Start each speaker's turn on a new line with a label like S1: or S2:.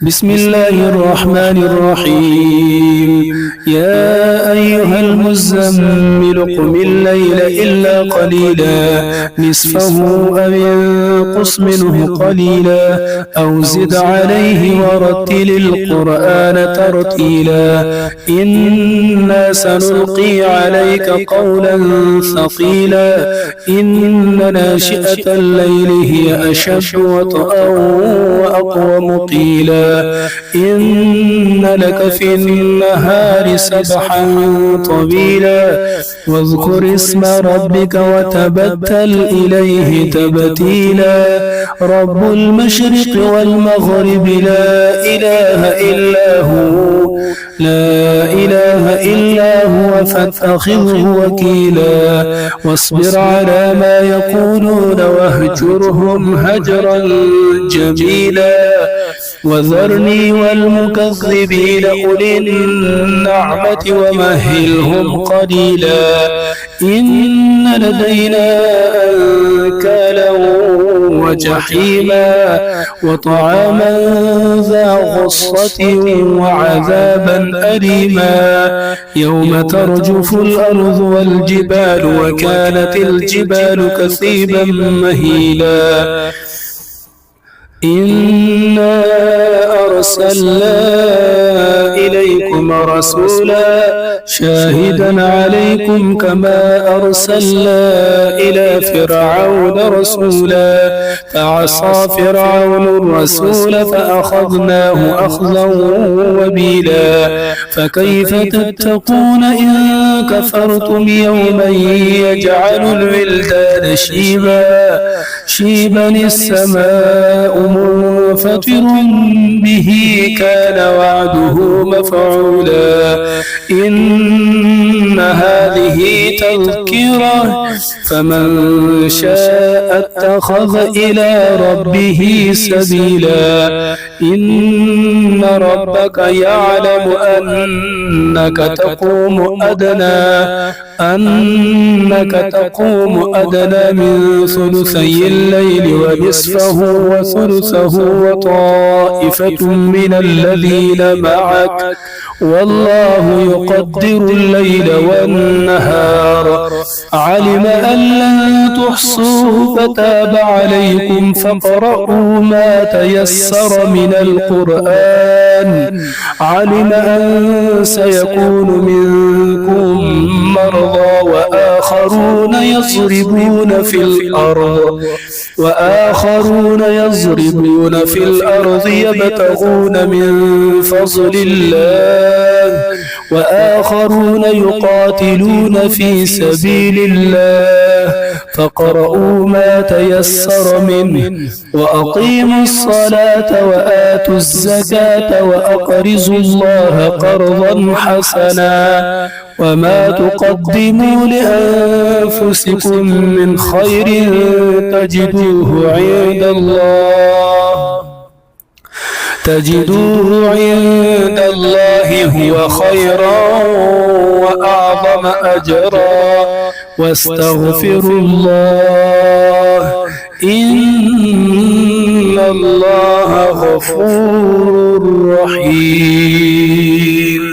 S1: بسم الله الرحمن الرحيم يا أيها المزمل قم الليل إلا قليلا نصفه أو ينقص منه قليلا أو زد عليه ورتل القرآن ترتيلا إنا سنلقي عليك قولا ثقيلا إن ناشئة الليل هي أشد وطئا وأقوم قيلا إن لك في النهار سبحا طويلا واذكر اسم ربك وتبتل إليه تبتيلا رب المشرق والمغرب لا إله إلا هو فاتخذه وكيلا واصبر على ما يقولون واهجرهم هجرا جميلا وذرني والمكذبين أولي النعمة ومهلهم قليلا إن لدينا أنكالا وجحيما وطعاما ذا غصة وعذابا أليما يوم ترجف الأرض والجبال وكانت الجبال كثيبا مهيلا إنا أرسلنا إليكم رسولا شاهدا عليكم كما أرسلنا إلى فرعون رسولا فعصى فرعون الرسول فأخذناه أخذا وبيلا فكيف تتقون إن كفرتم يوما يجعل الولدان شيبا السماء منفطر به كان وعده مفعولا إن هذه تذكرة فمن شاء اتخذ إلى ربه سبيلا إن ربك يعلم أنك تقوم أدنى من ثلثي الليل ونصفه وثلثه وطائفة من الذين معك والله يقدر الليل والنهار علم أن لن تحصوه فتاب عليكم فاقرؤوا ما تيسر من القرآن علم أن سيكون منكم مرضى وآخرون يضربون في الأرض يبتغون من فضل الله وآخرون يقاتلون في سبيل الله فاقرؤوا ما تيسر منه وأقيموا الصلاة وآتوا الزكاة وأقرضوا الله قرضا حسنا وما تقدموا لأنفسكم من خير تجدوه عند الله هو خيرا وأعظم أجرا واستغفروا الله إن الله غفور رحيم.